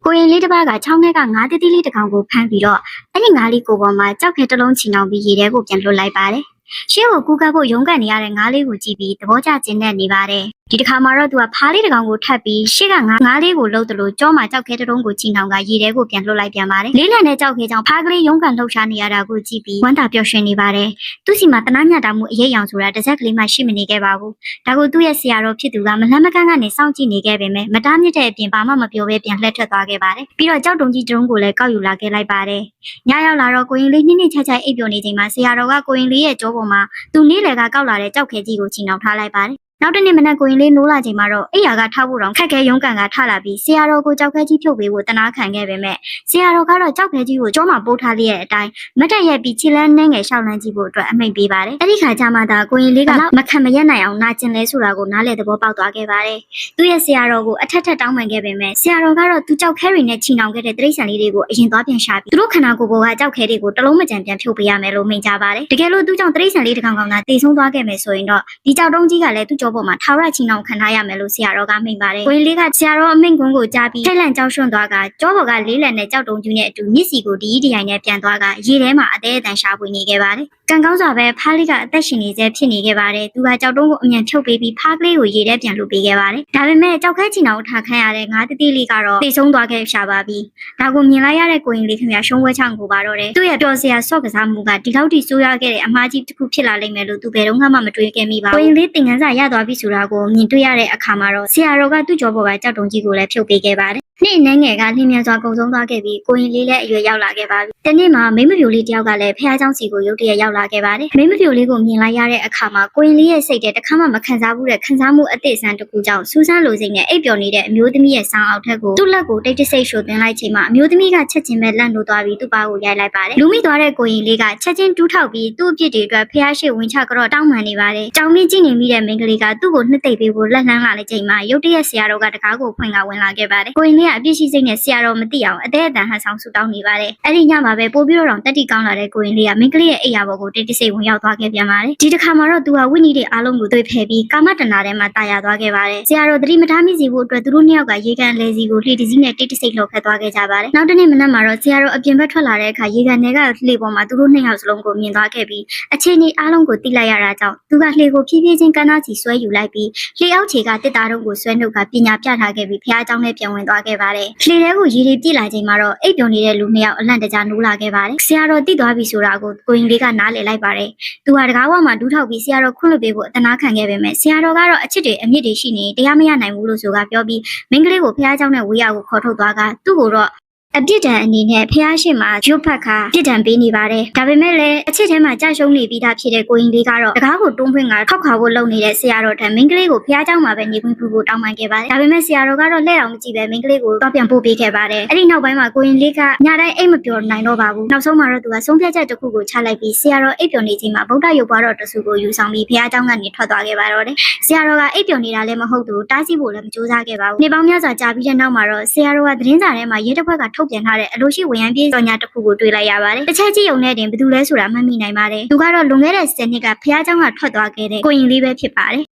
ကိုရင်လေးတစ်ပါးကချောင်းထဲကငါးသေးသေးလေးတစ်ကောင်ကိုဖမ်းပြီးတော့အဲ့ဒီငါးလေးကိုပေါ်မှာကြောက်ခဲတစ်လုံးချီနှောင်ပြီးရေထဲကိုပြန်လွှတ်လိုက်ပါတယ်။ရှေ့ကိုကူးကပ်ဖို့ရုန်းကန်နေရတဲ့ငါးလေးကိုကြည့်ပြီးသဘောကျကျဉ်းနေပါတယ်။ဒီတစ်ခါမှာတော့သူကဖားလေးတစ်ကောင်ကိုထပ်ပြီးရှေ့ကငါးလေးကိုလှုပ်သလိုကြောမှာကြောက်ခဲတစ်လုံးကိုချီနှောင်ကရေထဲကိုပြန်လွှတ်လိုက်ပြန်ပါတယ်။လေးလံတဲ့ကြောက်ခဲကြောင့်ဖားကလေးရုန်းကန်လှုပ်ရှားနေရတာကိုကြည့်ပြီးဝမ်းသာပျော်ရွှင်နေပါတယ်။သူ့စီမှာတနာညတာမှုအရေးအောင်ဆိုတာတစ်စက်ကလေးမှရှိမနေခဲ့ပါဘူး။ဒါကိုသူ့ရဲ့ဆရာတော်ဖြစ်သူကမလှမ်းမကန်းကနေစောင့်ကြည့်နေခဲ့ပေမဲ့မတားမြစ်တဲ့အပြင်ဘာမှမပြောဘဲပြန်လှည့်ထွက်သွားခဲ့ပါတယ်။ပြီးတော့ကြောက်တုံကြီးတုံးကိုလည်းကောက်ယူလာခဲ့လိုက်ပါတယ်။ညရောက်လာတော့ကိုရင်လေးနှိမ့်နှိမ့်ချိုက်ချိုက်အိပ်ပျော်နေချိန်မှာဆရာတော်ကကိုရင်လေးရဲ့ကြောပေါ်မှာသူနေ့လယ်ကကောက်လာတဲ့ကြောက်ခဲကြီးကိုချီနှောင်ထားလိုက်ပါတယ်နောက်တစ်နေ့မနက်ကိုရင်လေးနိုးလာချိန်မှာတော့အိယာကထားဖို့တော့ခက်ခဲရုန်းကန်ကထလာပြီးဆရာတော်ကိုကြောက်ခဲကြီးဖြုတ်ပေးဖို့တနာခံခဲ့ပေမဲ့ဆရာတော်ကတော့ကြောက်ခဲကြီးကိုကြောမှာပိုးထားလျက်အတိုင်းမတ်တက်ရက်ပြီးခြေလန်းနှဲငယ်ရှောက်လန်းကြည့်ဖို့အတွက်အမိန့်ပေးပါတယ်အဲ့ဒီခါကျမှသာကိုရင်လေးကမခံမရက်နိုင်အောင်နာကျင်လဲဆိုတာကိုနားလေသဘောပေါက်သွားခဲ့ပါတယ်သူ့ရဲ့ဆရာတော်ကိုအထက်ထက်တောင်းပန်ခဲ့ပေမဲ့ဆရာတော်ကတော့သူကြောက်ခဲတွေနဲ့ချီနှောင်ခဲ့တဲ့တိရစ္ဆာန်လေးတွေကိုအရင်သွားပြန်ရှာပြီးသူတို့ခန္ဓာကိုယ်ပေါ်ကကြောက်ခဲတွေကိုတလုံးမကြံပြန်ဖြုတ်ပေးရမယ်လို့မိန့်ကြပါတယ်တကယ်လို့သူ့ကြောင့်တိရစ္ဆာန်လေးတစ်ကောင်ကောင်သာတေဆုံးသွားခဲ့မယ်ဆိုရင်တော့ဒီကြောက်တုံးကြီးကလည်းသူ့ကြောပေါ်မှာထာဝရချီနှောင်ခံထားရမယ်လို့ဆရာတော်ကမိန့်ပါတယ်။ကိုရင်လေးကဆရာတော်အမိန့်ကွန်းကိုကြားပြီးထိတ်လန့်ကြောက်ရွံ့သွားကကြောပေါ်ကလေးလံနဲ့ကြောက်တုံကျူးနဲ့အတူမြစ်စီကိုဒီဒီရိုင်နဲ့ပြန်သွားကရေထဲမှာအသေးအတန်ရှာဖွေနေခဲ့ပါတယ်။ကံကောင်းစွာပဲဖားလေးကအသက်ရှင်နေစေဖြစ်နေခဲ့ပါတယ်။သူကကြောက်တုံးကိုအမြန်ဖြုတ်ပေးပြီးဖားကလေးကိုရေထဲပြန်လွှတ်ပေးခဲ့ပါတယ်။ဒါပေမဲ့ကြောက်ခဲချီနှောင်ထားခံရတဲ့ငါးတတိလေးကတော့တိတ်ဆုံးသွားခဲ့ရှာပါပြီ။ဒါကိုမြင်လိုက်ရတဲ့ကိုရင်လေးခင်ဗျာရှုံးဝဲချောင်းကိုပါတော့တယ်။သူ့ရဲ့ပျော်စရာဆော့ကစားမှုကဒီလောက်ထိဆိုးရွားခဲ့တဲ့အမှားကြီးတစ်ခုဖြစ်လာလိမ့်မယ်လို့သူဘယ်တော့မှမတွေးခဲ့မိပါဘူး။ကိုရင်လေးသင်ခန်းစာရသွားပြီဆိုတာကိုမြင်တွေ့ရတဲ့အခါမှာတော့ဆရာတော်ကသူ့ကြောပေါ်ကကြောက်တုံကြီးကိုလည်းဖြုတ်ပေးခဲ့ပါတယ်။နေ့နှဲငယ်ကလင်းမြန်စွာကုံဆုံးသွားခဲ့ပြီးကိုရင်လေးလည်းအရွယ်ရောက်လာခဲ့ပါပြီ။တနေ့မှာမိမပြိုလေးတယောက်ကလည်းဖះเจ้าစီကိုရုတ်တရက်ရောက်လာခဲ့ပါတယ်။မိမပြိုလေးကိုမြင်လိုက်ရတဲ့အခါမှာကိုရင်လေးရဲ့စိတ်ထဲတခါမှမခံစားဘူးတဲ့ခံစားမှုအသည့်ဆန်းတစ်ခုကြောင့်စူးစမ်းလိုစိတ်နဲ့အိပ်ပျော်နေတဲ့အမျိုးသမီးရဲ့ဆောင်းအောက်ထက်ကိုသူ့လက်ကိုတိတ်တဆိတ်ရှို့သွင်းလိုက်ချိန်မှာအမျိုးသမီးကချက်ချင်းပဲလန့်လို့သွားပြီးသူ့ပါကိုရိုက်လိုက်ပါတယ်။လူမိသွားတဲ့ကိုရင်လေးကချက်ချင်းတူးထောက်ပြီးသူ့အပြစ်တွေအတွက်ဖះရှိဝင်ချကတော့တောင်းပန်နေပါတယ်။ကြောင်မင်းကြည့်နေမိတဲ့မိန်းကလေးကသူ့ကိုနှစ်သိပ်ပေးဖို့လက်လှမ်းလာတဲ့ချိန်မှာရုတ်တရက်ဆရာတော်ကတကားကိုဖွင့်ကဝင်လာခဲ့ပါတယ်။ကိုရင်လေးကအပြစ်ရှိစိတ်နဲ့ဆရာတော်မသိအောင်အသေးအတန်ဟန်ဆောင်ဆူတောင်းနေပါတယ်။အဲ့ဒီညမှာပဲပို့ပြီးတော့တက်တီကောင်းလာတဲ့ကိုရင်လေးကမိန်းကလေးရဲ့အိယာဘော်ကိုတိတ်တဆိတ်ဝင်ရောက်သွားခဲ့ပြန်ပါတယ်။ဒီတစ်ခါမှာတော့သူကဝိနည်းတွေအားလုံးကိုတွေ့ဖယ်ပြီးကာမတဏ္ဍာထဲမှာတာယာသွားခဲ့ပါတယ်။ဆရာတော်သတိမထားမိစေဖို့အတွက်သူတို့နှစ်ယောက်ကရေကန်လဲစီကိုလှေတစည်းနဲ့တိတ်တဆိတ်လှော်ခတ်သွားခဲ့ကြပါတယ်။နောက်တစ်နေ့မနက်မှာတော့ဆရာတော်အပြင်ဘက်ထွက်လာတဲ့အခါရေကန်ထဲကလှေပေါ်မှာသူတို့နှစ်ယောက်စလုံးကိုမြင်သွားခဲ့ပြီးအခြေအနေအားလုံးကိုသိလိုက်ရတာကြောင့်သူကလှေကိုဖြည်းဖြည်းချင်းကမ်းနားစီဆွဲယူလိုက်ပြီးလှေအောက်ခြေကတစ်သားတုံးကိုဆွဲနှုတ်ကပညာပြထားခဲ့ပြီးဖះเจ้าနဲ့ပြန်ဝင်သွားခဲ့ပါတယ်။လှေထဲကိုရေတွေပြည့်လာချိန်မှာတော့အိပ်ပျော်နေတဲ့လူနှစ်ယောက်အလန့်တကြားနိုးလာခဲ့ပါတယ်။ဆရာတော်တိသွားပြီဆိုတာကိုကိုရင်လေးကနားလည်လိုက်ပါတယ်။သူဟာတကားဝမှာဒူးထောက်ပြီးဆရာတော်ခွင့်လွှတ်ပေးဖို့အတနာခံခဲ့ပေမဲ့ဆရာတော်ကတော့အချစ်တွေအမြင့်တွေရှိနေတရားမရနိုင်ဘူးလို့ဆိုတာပြောပြီးမိန်းကလေးကိုဖះเจ้าနဲ့ဝေးရကိုခေါ်ထုတ်သွားကသူ့ကိုတော့အပြစ်ဒဏ်အနေနဲ့ဖះရှိမှာရုပ်ဖက်ခါပြစ်ဒဏ်ပေးနေပါတယ်။ဒါပေမဲ့လည်းအချစ်ထဲမှာကြာရှုံးနေပြီးသားဖြစ်တဲ့ကိုရင်လေးကတော့တကားကိုတွန်းဖွင့်ကထောက်ခါဖို့လုပ်နေတဲ့ဆရာတော်ထံမိန်းကလေးကိုဖះเจ้าမှာပဲနေခွင့်ပြုဖို့တောင်းပန်ခဲ့ပါတယ်။ဒါပေမဲ့ဆရာတော်ကတော့လှည့်အောင်မကြည့်ပဲမိန်းကလေးကိုတော့ပြန်ပို့ပေးခဲ့ပါတယ်။အဲ့ဒီနောက်ပိုင်းမှာကိုရင်လေးကညတိုင်းအိတ်မပျော်နိုင်တော့ပါဘူး။နောက်ဆုံးမှာတော့သူကဆုံးဖြတ်ချက်တစ်ခုကိုချလိုက်ပြီးဆရာတော်အိတ်ပျော်နေချိန်မှာဗုဒ္ဓရုပ်ပွားတော်တဆူကိုယူဆောင်ပြီးဖះเจ้าကနေထွက်သွားခဲ့ပါတော့တယ်။ဆရာတော်ကအိတ်ပျော်နေတာလည်းမဟုတ်သူတားဆီးဖို့လည်းမကြိုးစားခဲ့ပါဘူး။နေပေါင်းများစွာကြာပြီးတဲ့နောက်မှာတော့ဆရာတော်ကသတင်းစာထဲမှာရဲတပ်ဖွဲ့ကထုတ်ပြန်ထားတဲ့အလို့ရှိဝင်ရန်ပြေးကြော်ညာတစ်ခုကိုတွေ့လိုက်ရပါတယ်။တစ်ချက်ကြည့်ုံနဲ့တင်ဘယ်သူလဲဆိုတာမှတ်မိနိုင်ပါတယ်။သူကတော့လွန်ခဲ့တဲ့10နှစ်ကဖះเจ้าကထွက်သွားခဲ့တဲ့ကိုရင်လေးပဲဖြစ်ပါတယ်